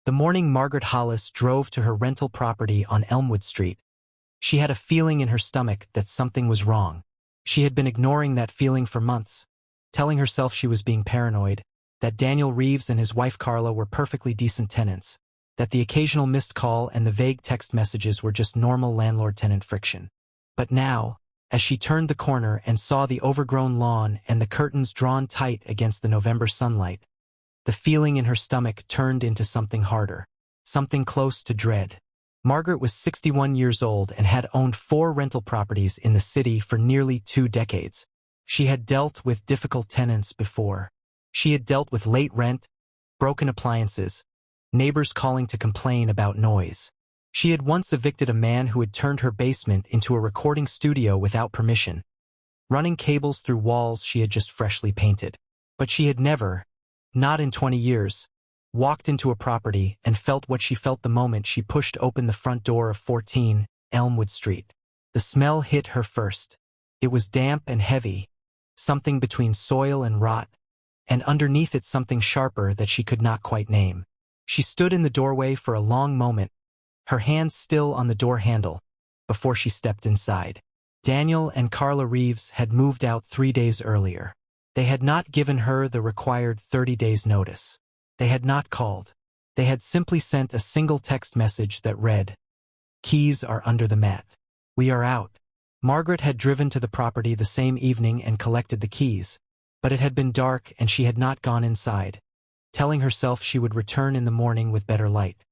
The morning Margaret Hollis drove to her rental property on Elmwood Street, she had a feeling in her stomach that something was wrong. She had been ignoring that feeling for months, telling herself she was being paranoid, that Daniel Reeves and his wife Carla were perfectly decent tenants, that the occasional missed call and the vague text messages were just normal landlord-tenant friction. But now, as she turned the corner and saw the overgrown lawn and the curtains drawn tight against the November sunlight, the feeling in her stomach turned into something harder, something close to dread. Margaret was 61 years old and had owned 4 rental properties in the city for nearly 2 decades. She had dealt with difficult tenants before. She had dealt with late rent, broken appliances, neighbors calling to complain about noise. She had once evicted a man who had turned her basement into a recording studio without permission, running cables through walls she had just freshly painted. But she had never, not in 20 years, walked into a property and felt what she felt the moment she pushed open the front door of 14 Elmwood Street. The smell hit her first. It was damp and heavy, something between soil and rot, and underneath it something sharper that she could not quite name. She stood in the doorway for a long moment, her hands still on the door handle, before she stepped inside. Daniel and Carla Reeves had moved out 3 days earlier. They had not given her the required 30 days notice. They had not called. They had simply sent a single text message that read, "Keys are under the mat. We are out." Margaret had driven to the property the same evening and collected the keys, but it had been dark and she had not gone inside, telling herself she would return in the morning with better light.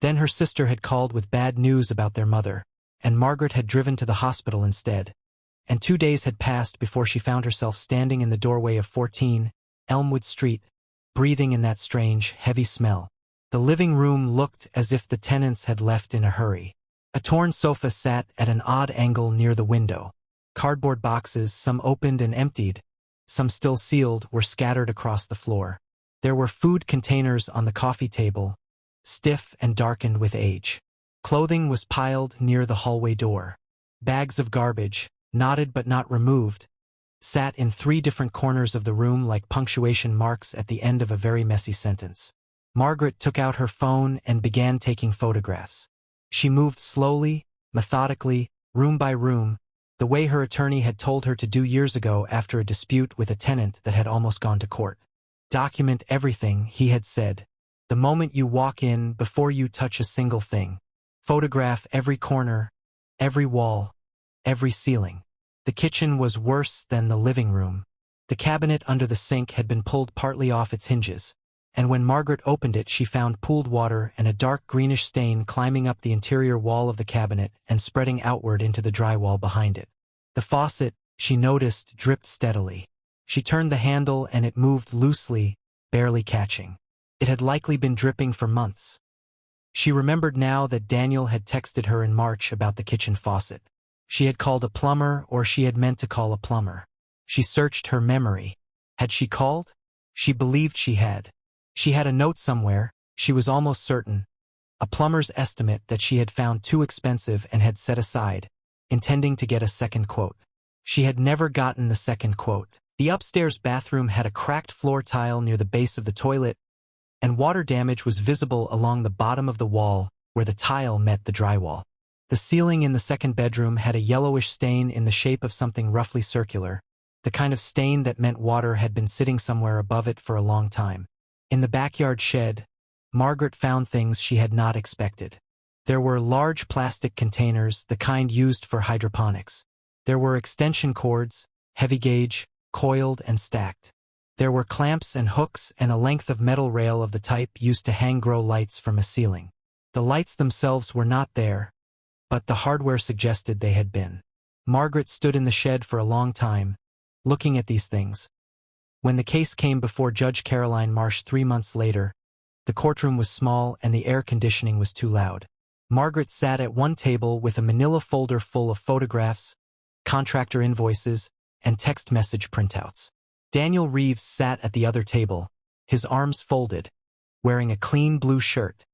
Then her sister had called with bad news about their mother, and Margaret had driven to the hospital instead. And 2 days had passed before she found herself standing in the doorway of 14 Elmwood Street, breathing in that strange, heavy smell. The living room looked as if the tenants had left in a hurry. A torn sofa sat at an odd angle near the window. Cardboard boxes, some opened and emptied, some still sealed, were scattered across the floor. There were food containers on the coffee table, stiff and darkened with age. Clothing was piled near the hallway door. Bags of garbage, knotted but not removed, sat in 3 different corners of the room like punctuation marks at the end of a very messy sentence. Margaret took out her phone and began taking photographs. She moved slowly, methodically, room by room, the way her attorney had told her to do years ago after a dispute with a tenant that had almost gone to court. "Document everything," he had said. "The moment you walk in, before you touch a single thing. Photograph every corner, every wall, every ceiling." The kitchen was worse than the living room. The cabinet under the sink had been pulled partly off its hinges, and when Margaret opened it she found pooled water and a dark greenish stain climbing up the interior wall of the cabinet and spreading outward into the drywall behind it. The faucet, she noticed, dripped steadily. She turned the handle and it moved loosely, barely catching. It had likely been dripping for months. She remembered now that Daniel had texted her in March about the kitchen faucet. She had called a plumber, or she had meant to call a plumber. She searched her memory. Had she called? She believed she had. She had a note somewhere, she was almost certain, a plumber's estimate that she had found too expensive and had set aside, intending to get a second quote. She had never gotten the second quote. The upstairs bathroom had a cracked floor tile near the base of the toilet, and water damage was visible along the bottom of the wall where the tile met the drywall. The ceiling in the second bedroom had a yellowish stain in the shape of something roughly circular, the kind of stain that meant water had been sitting somewhere above it for a long time. In the backyard shed, Margaret found things she had not expected. There were large plastic containers, the kind used for hydroponics. There were extension cords, heavy gauge, coiled and stacked. There were clamps and hooks and a length of metal rail of the type used to hang grow lights from a ceiling. The lights themselves were not there, but the hardware suggested they had been. Margaret stood in the shed for a long time, looking at these things. When the case came before Judge Caroline Marsh 3 months later, the courtroom was small and the air conditioning was too loud. Margaret sat at one table with a manila folder full of photographs, contractor invoices, and text message printouts. Daniel Reeves sat at the other table, his arms folded, wearing a clean blue shirt.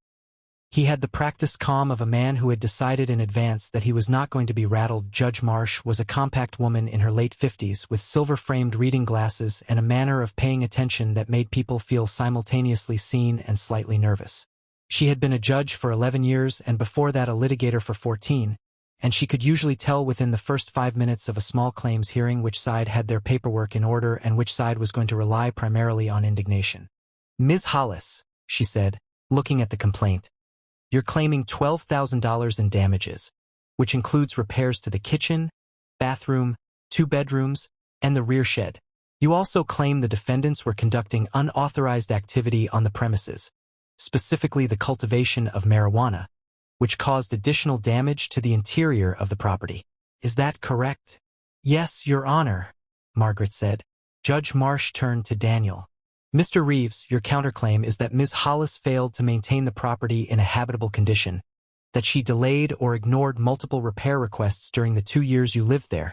He had the practiced calm of a man who had decided in advance that he was not going to be rattled. Judge Marsh was a compact woman in her late 50s with silver-framed reading glasses and a manner of paying attention that made people feel simultaneously seen and slightly nervous. She had been a judge for 11 years and before that a litigator for 14, and she could usually tell within the first 5 minutes of a small claims hearing which side had their paperwork in order and which side was going to rely primarily on indignation. "Ms. Hollis," she said, looking at the complaint, "you're claiming $12,000 in damages, which includes repairs to the kitchen, bathroom, 2 bedrooms, and the rear shed. You also claim the defendants were conducting unauthorized activity on the premises, specifically the cultivation of marijuana, which caused additional damage to the interior of the property. Is that correct?" "Yes, Your Honor," Margaret said. Judge Marsh turned to Daniel. "Mr. Reeves, your counterclaim is that Ms. Hollis failed to maintain the property in a habitable condition, that she delayed or ignored multiple repair requests during the 2 years you lived there,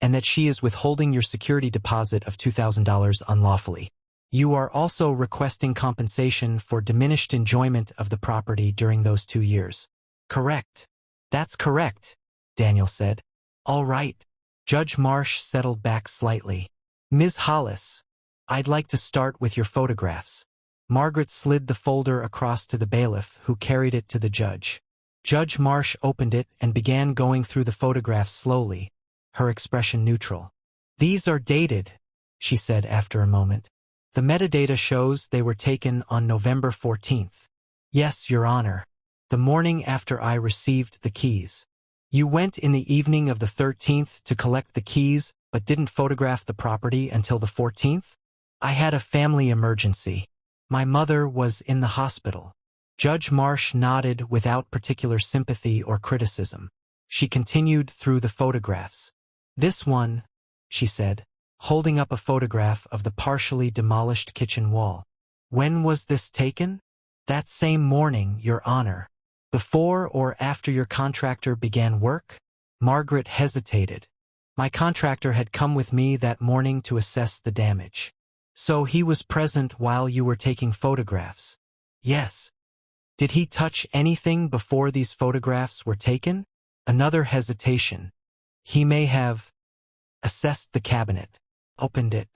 and that she is withholding your security deposit of $2,000 unlawfully. You are also requesting compensation for diminished enjoyment of the property during those 2 years. Correct." "That's correct," Daniel said. "All right." Judge Marsh settled back slightly. "Ms. Hollis, I'd like to start with your photographs." Margaret slid the folder across to the bailiff, who carried it to the judge. Judge Marsh opened it and began going through the photographs slowly, her expression neutral. "These are dated," she said after a moment. "The metadata shows they were taken on November 14th. "Yes, Your Honor. The morning after I received the keys. You went in the evening of the 13th to collect the keys, but didn't photograph the property until the 14th? "I had a family emergency. My mother was in the hospital." Judge Marsh nodded without particular sympathy or criticism. She continued through the photographs. "This one," she said, holding up a photograph of the partially demolished kitchen wall. "When was this taken?" "That same morning, Your Honor." "Before or after your contractor began work?" Margaret hesitated. "My contractor had come with me that morning to assess the damage." "So he was present while you were taking photographs?" "Yes." "Did he touch anything before these photographs were taken?" Another hesitation. "He may have assessed the cabinet, opened it,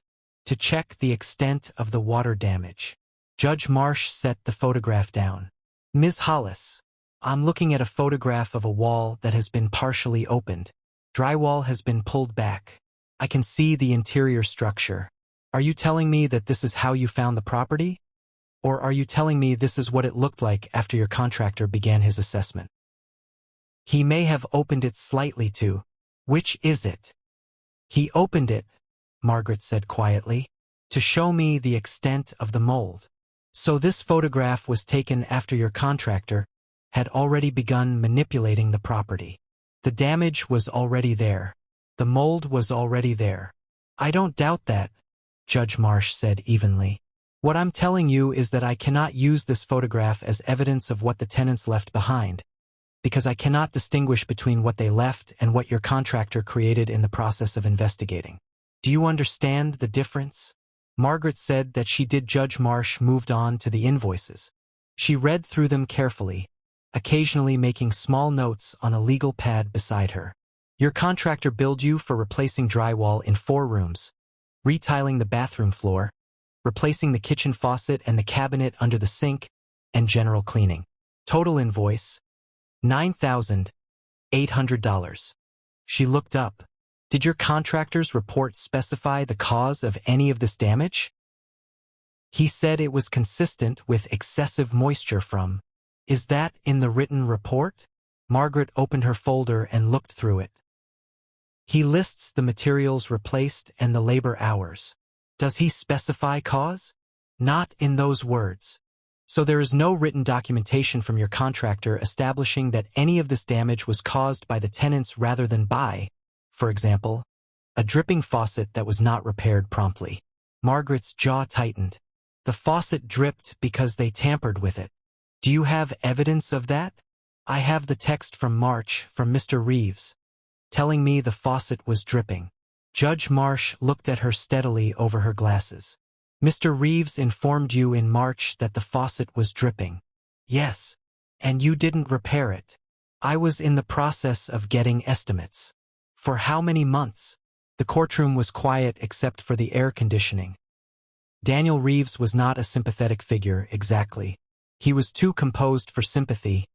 to check the extent of the water damage." Judge Marsh set the photograph down. "Ms. Hollis, I'm looking at a photograph of a wall that has been partially opened. Drywall has been pulled back. I can see the interior structure. Are you telling me that this is how you found the property? Or are you telling me this is what it looked like after your contractor began his assessment?" "He may have opened it slightly too. Which is it?" "He opened it," Margaret said quietly, "to show me the extent of the mold." "So this photograph was taken after your contractor had already begun manipulating the property. The damage was already there. The mold was already there." "I don't doubt that," Judge Marsh said evenly. "What I'm telling you is that I cannot use this photograph as evidence of what the tenants left behind, because I cannot distinguish between what they left and what your contractor created in the process of investigating. Do you understand the difference?" Margaret said that she did. Judge Marsh moved on to the invoices. She read through them carefully, occasionally making small notes on a legal pad beside her. "Your contractor billed you for replacing drywall in 4 rooms, retiling the bathroom floor, replacing the kitchen faucet and the cabinet under the sink, and general cleaning. Total invoice, $9,800. She looked up. "Did your contractor's report specify the cause of any of this damage?" "He said it was consistent with excessive moisture from." "Is that in the written report?" Margaret opened her folder and looked through it. "He lists the materials replaced and the labor hours. Does he specify cause?" "Not in those words." "So there is no written documentation from your contractor establishing that any of this damage was caused by the tenants rather than by, for example, a dripping faucet that was not repaired promptly." Margaret's jaw tightened. "The faucet dripped because they tampered with it." "Do you have evidence of that?" "I have the text from March from Mr. Reeves, telling me the faucet was dripping." Judge Marsh looked at her steadily over her glasses. "Mr. Reeves informed you in March that the faucet was dripping?" "Yes." "And you didn't repair it?" "I was in the process of getting estimates." "For how many months?" The courtroom was quiet except for the air conditioning. Daniel Reeves was not a sympathetic figure, exactly. He was too composed for sympathy,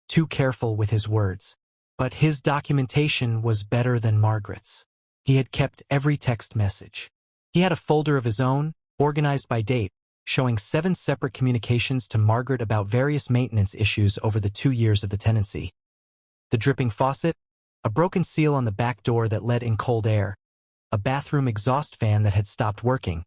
too careful with his words. But his documentation was better than Margaret's. He had kept every text message. He had a folder of his own, organized by date, showing 7 separate communications to Margaret about various maintenance issues over the 2 years of the tenancy. The dripping faucet, a broken seal on the back door that let in cold air, a bathroom exhaust fan that had stopped working,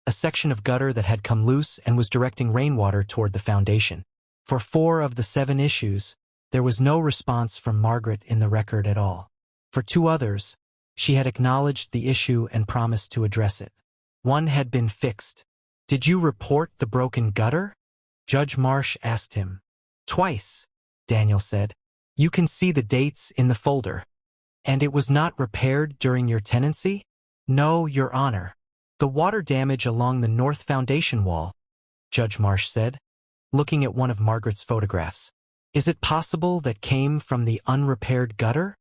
a section of gutter that had come loose and was directing rainwater toward the foundation. For 4 of the 7 issues, there was no response from Margaret in the record at all. For 2 others, she had acknowledged the issue and promised to address it. One had been fixed. "Did you report the broken gutter?" Judge Marsh asked him. "Twice," Daniel said. "You can see the dates in the folder." "And it was not repaired during your tenancy?" "No, Your Honor. The water damage along the north foundation wall," Judge Marsh said, looking at one of Margaret's photographs. "Is it possible that came from the unrepaired gutter?"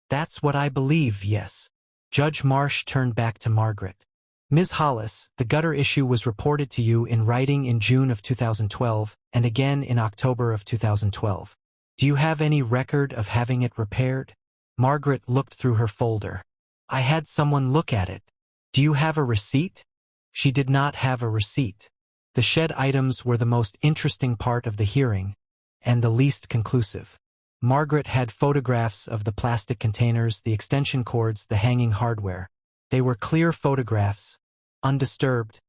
"That's what I believe, yes." Judge Marsh turned back to Margaret. "Ms. Hollis, the gutter issue was reported to you in writing in June of 2012 and again in October of 2012. Do you have any record of having it repaired?" Margaret looked through her folder. "I had someone look at it." "Do you have a receipt?" She did not have a receipt. The shed items were the most interesting part of the hearing, and the least conclusive. Margaret had photographs of the plastic containers, the extension cords, the hanging hardware. They were clear photographs, undisturbed,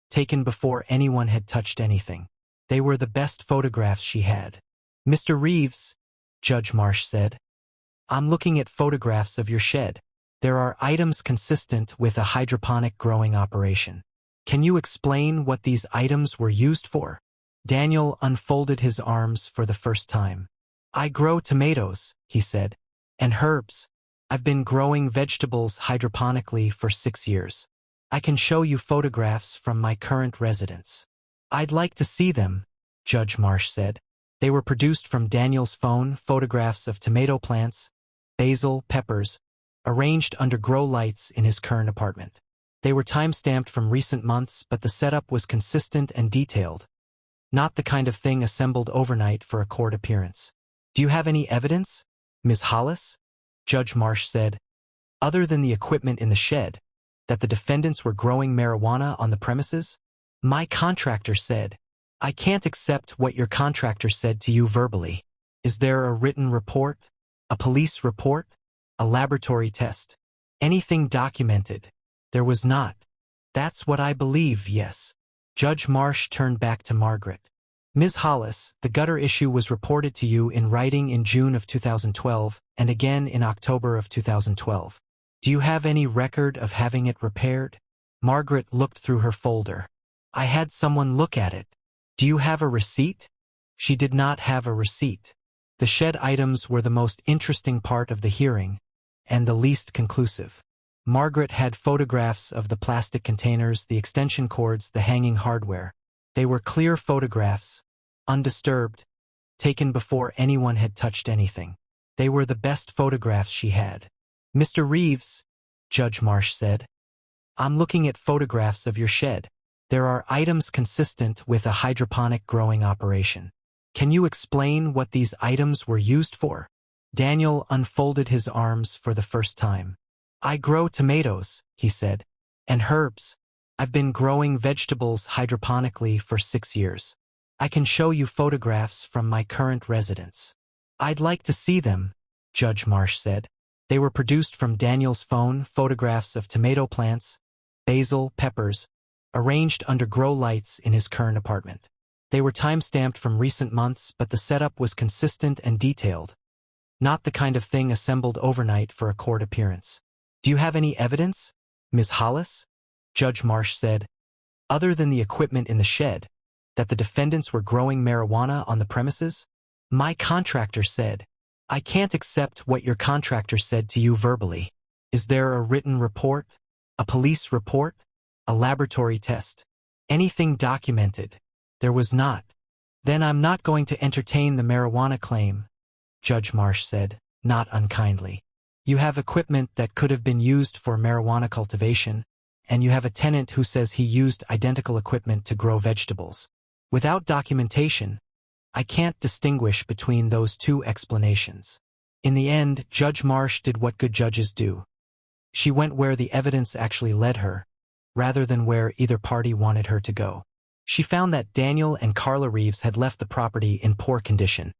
taken before anyone had touched anything. They were the best photographs she had. "Mr. Reeves," Judge Marsh said, "I'm looking at photographs of your shed. There are items consistent with a hydroponic growing operation. Can you explain what these items were used for?" Daniel unfolded his arms for the first time. "I grow tomatoes," he said, "and herbs. I've been growing vegetables hydroponically for 6 years. I can show you photographs from my current residence." "I'd like to see them," Judge Marsh said. They were produced from Daniel's phone, photographs of tomato plants, basil, peppers, arranged under grow lights in his current apartment. They were time-stamped from recent months, but the setup was consistent and detailed. Not the kind of thing assembled overnight for a court appearance. "Do you have any evidence, Ms. Hollis?" Judge Marsh said, "other than the equipment in the shed, that the defendants were growing marijuana on the premises?" "My contractor said." "I can't accept what your contractor said to you verbally. Is there a written report? A police report? A laboratory test? Anything documented?" "There was not." "That's what I believe, yes." Judge Marsh turned back to Margaret. "Ms. Hollis, the gutter issue was reported to you in writing in June of 2012 and again in October of 2012. Do you have any record of having it repaired?" Margaret looked through her folder. "I had someone look at it." "Do you have a receipt?" She did not have a receipt. The shed items were the most interesting part of the hearing, and the least conclusive. Margaret had photographs of the plastic containers, the extension cords, the hanging hardware. They were clear photographs, undisturbed, taken before anyone had touched anything. They were the best photographs she had. "Mr. Reeves," Judge Marsh said, "I'm looking at photographs of your shed. There are items consistent with a hydroponic growing operation. Can you explain what these items were used for?" Daniel unfolded his arms for the first time. "I grow tomatoes," he said, "and herbs. I've been growing vegetables hydroponically for 6 years. I can show you photographs from my current residence." "I'd like to see them," Judge Marsh said. They were produced from Daniel's phone, photographs of tomato plants, basil, peppers, arranged under grow lights in his current apartment. They were time-stamped from recent months, but the setup was consistent and detailed. Not the kind of thing assembled overnight for a court appearance. "Do you have any evidence, Ms. Hollis?" Judge Marsh said, "other than the equipment in the shed, that the defendants were growing marijuana on the premises?" "My contractor said." "I can't accept what your contractor said to you verbally. Is there a written report? A police report? A laboratory test? Anything documented?" "There was not." "Then I'm not going to entertain the marijuana claim," Judge Marsh said, not unkindly. "You have equipment that could have been used for marijuana cultivation, and you have a tenant who says he used identical equipment to grow vegetables. Without documentation, I can't distinguish between those two explanations. In the end, Judge Marsh did what good judges do. She went where the evidence actually led her, rather than where either party wanted her to go. She found that Daniel and Carla Reeves had left the property in poor condition.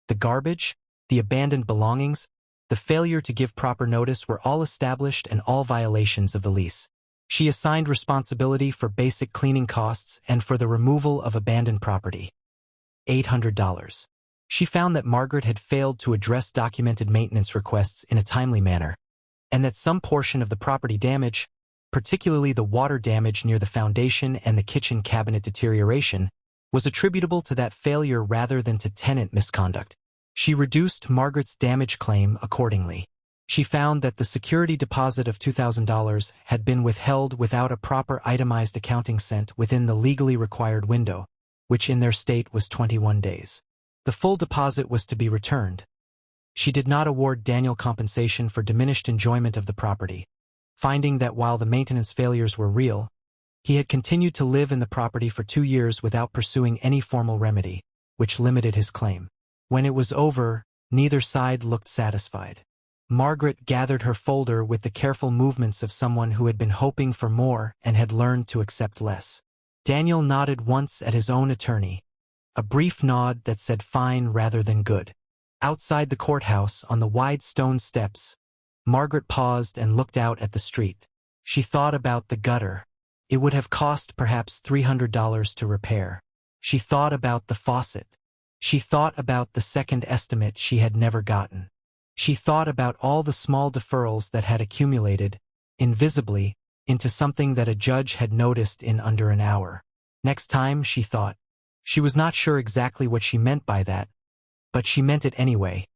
The garbage, the abandoned belongings, the failure to give proper notice were all established and all violations of the lease. She assigned responsibility for basic cleaning costs and for the removal of abandoned property. $800. She found that Margaret had failed to address documented maintenance requests in a timely manner, and that some portion of the property damage, particularly the water damage near the foundation and the kitchen cabinet deterioration, was attributable to that failure rather than to tenant misconduct. She reduced Margaret's damage claim accordingly. She found that the security deposit of $2,000 had been withheld without a proper itemized accounting sent within the legally required window, which in their state was 21 days. The full deposit was to be returned. She did not award Daniel compensation for diminished enjoyment of the property, finding that while the maintenance failures were real, he had continued to live in the property for 2 years without pursuing any formal remedy, which limited his claim. When it was over, neither side looked satisfied. Margaret gathered her folder with the careful movements of someone who had been hoping for more and had learned to accept less. Daniel nodded once at his own attorney, a brief nod that said fine rather than good. Outside the courthouse, on the wide stone steps, Margaret paused and looked out at the street. She thought about the gutter. It would have cost perhaps $300 to repair. She thought about the faucet. She thought about the second estimate she had never gotten. She thought about all the small deferrals that had accumulated, invisibly, into something that a judge had noticed in under an hour. Next time, she thought. She was not sure exactly what she meant by that, but she meant it anyway.